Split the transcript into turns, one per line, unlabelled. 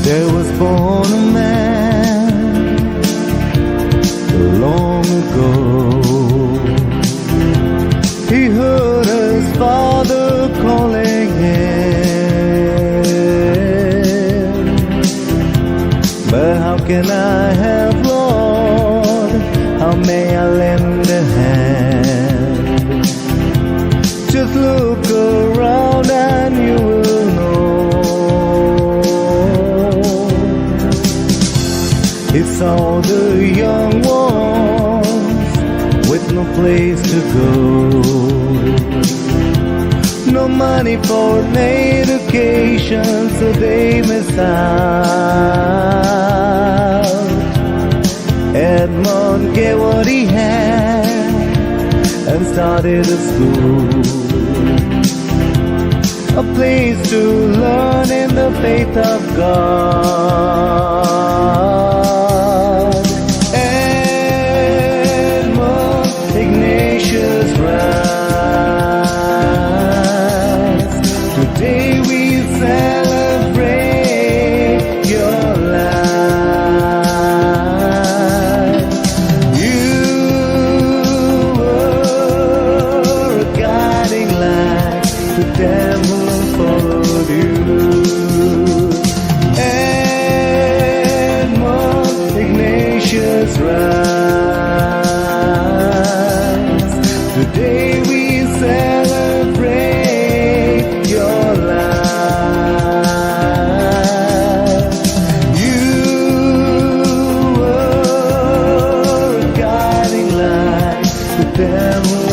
There was born a man long ago. He heard his father calling him. But how can I help, Lord? How may I lend a hand? Just look around and you will know. He saw the young ones with no place to go, no money for an education, so they missed out. Edmund gave what he had and started a school, a place to learn in the faith of God. Edmund Ignatius rise. Today we celebrate your life. You were a guiding light to them who followed you. Edmund Ignatius rise. Today we celebrate your life. You were a guiding light to them who